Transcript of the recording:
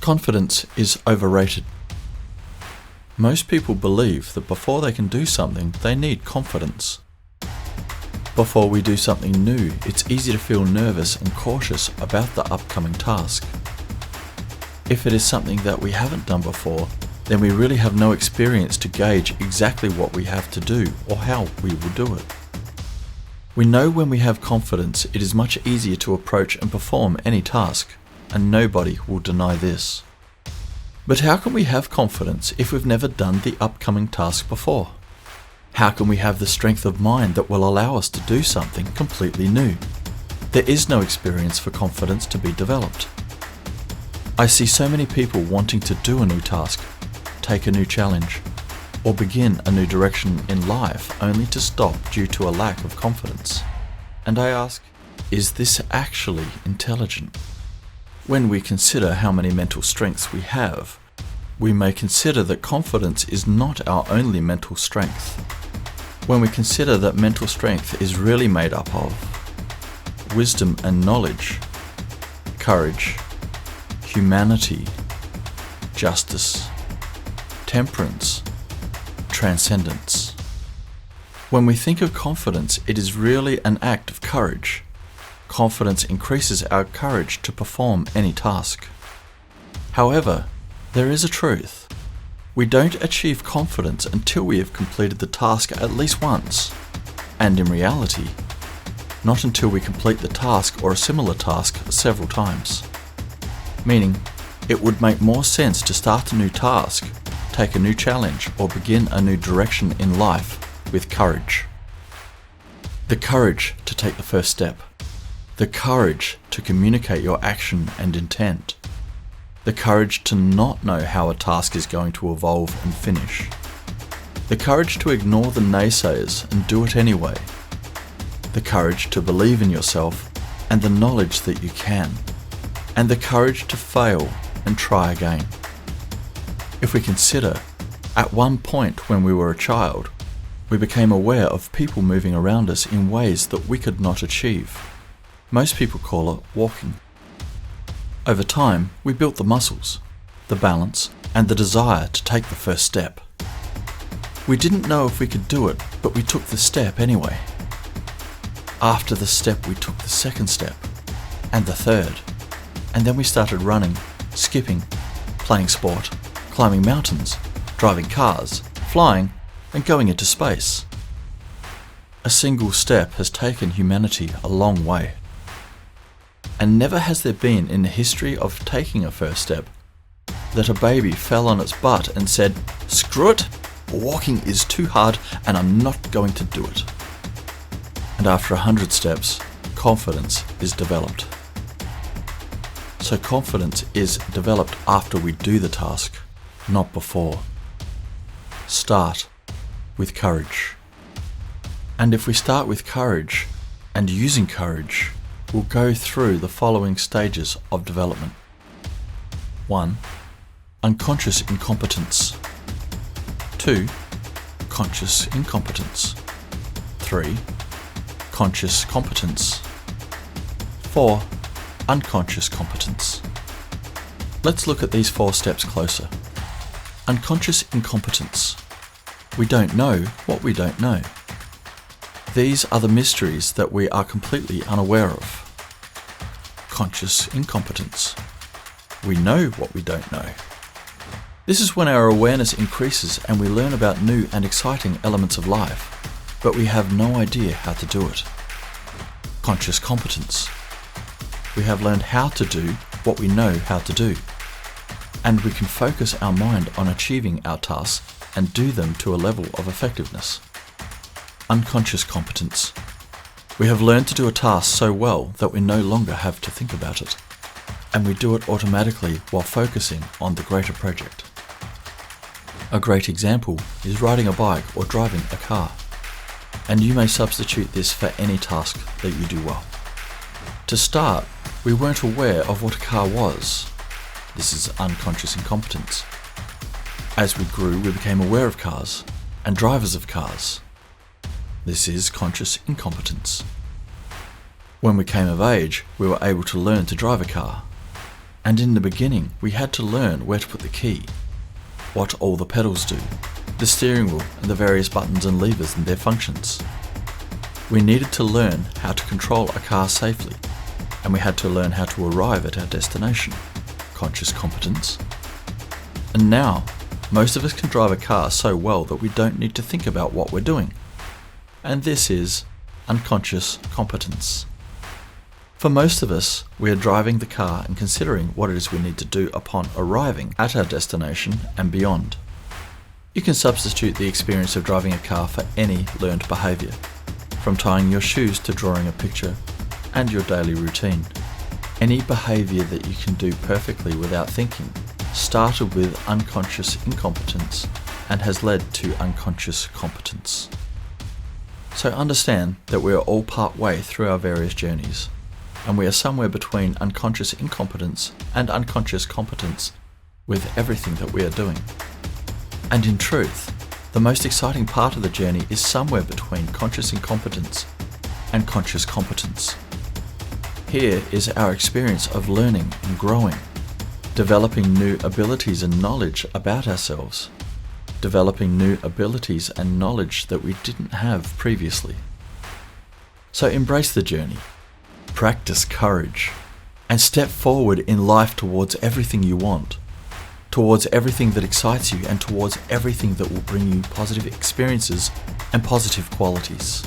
Confidence is overrated. Most people believe that before they can do something, they need confidence. Before we do something new, it's easy to feel nervous and cautious about the upcoming task. If it is something that we haven't done before, then we really have no experience to gauge exactly what we have to do or how we will do it. We know when we have confidence, it is much easier to approach and perform any task, and nobody will deny this. But how can we have confidence if we've never done the upcoming task before? How can we have the strength of mind that will allow us to do something completely new? There is no experience for confidence to be developed. I see so many people wanting to do a new task, take a new challenge, or begin a new direction in life only to stop due to a lack of confidence. And I ask, is this actually intelligent? When we consider how many mental strengths we have, we may consider that confidence is not our only mental strength. When we consider that mental strength is really made up of wisdom and knowledge, courage, humanity, justice, temperance, transcendence. When we think of confidence, it is really an act of courage. Confidence increases our courage to perform any task. However, there is a truth. We don't achieve confidence until we have completed the task at least once, and in reality, not until we complete the task or a similar task several times. Meaning, it would make more sense to start a new task, take a new challenge, or begin a new direction in life with courage. The courage to take the first step. The courage to communicate your action and intent. The courage to not know how a task is going to evolve and finish. The courage to ignore the naysayers and do it anyway. The courage to believe in yourself and the knowledge that you can. And the courage to fail and try again. If we consider, at one point when we were a child, we became aware of people moving around us in ways that we could not achieve. Most people call it walking. Over time, we built the muscles, the balance, and the desire to take the first step. We didn't know if we could do it, but we took the step anyway. After the step, we took the second step, and the third, and then we started running, skipping, playing sport, climbing mountains, driving cars, flying, and going into space. A single step has taken humanity a long way. And never has there been in the history of taking a first step that a baby fell on its butt and said, "Screw it, walking is too hard and I'm not going to do it." And after 100 steps, confidence is developed. So confidence is developed after we do the task, not before. Start with courage. And if we start with courage and using courage, we'll go through the following stages of development. 1. Unconscious incompetence. 2. Conscious incompetence. 3. Conscious competence. 4. Unconscious competence. Let's look at these 4 steps closer. Unconscious incompetence. We don't know what we don't know. These are the mysteries that we are completely unaware of. Conscious incompetence. We know what we don't know. This is when our awareness increases and we learn about new and exciting elements of life, but we have no idea how to do it. Conscious competence. We have learned how to do what we know how to do, and we can focus our mind on achieving our tasks and do them to a level of effectiveness. Unconscious competence. We have learned to do a task so well that we no longer have to think about it, and we do it automatically while focusing on the greater project. A great example is riding a bike or driving a car, and you may substitute this for any task that you do well. To start, we weren't aware of what a car was. This is unconscious incompetence. As we grew, we became aware of cars and drivers of cars. This is conscious incompetence. When we came of age, we were able to learn to drive a car. And in the beginning, we had to learn where to put the key, what all the pedals do, the steering wheel and the various buttons and levers and their functions. We needed to learn how to control a car safely, and we had to learn how to arrive at our destination, conscious competence. And now, most of us can drive a car so well that we don't need to think about what we're doing. And this is unconscious competence. For most of us, we are driving the car and considering what it is we need to do upon arriving at our destination and beyond. You can substitute the experience of driving a car for any learned behaviour, from tying your shoes to drawing a picture and your daily routine. Any behaviour that you can do perfectly without thinking started with unconscious incompetence and has led to unconscious competence. So understand that we are all part way through our various journeys, and we are somewhere between unconscious incompetence and unconscious competence with everything that we are doing. And in truth, the most exciting part of the journey is somewhere between conscious incompetence and conscious competence. Here is our experience of learning and growing, developing new abilities and knowledge about ourselves, developing new abilities and knowledge that we didn't have previously. So embrace the journey, practice courage, and step forward in life towards everything you want, towards everything that excites you, and towards everything that will bring you positive experiences and positive qualities.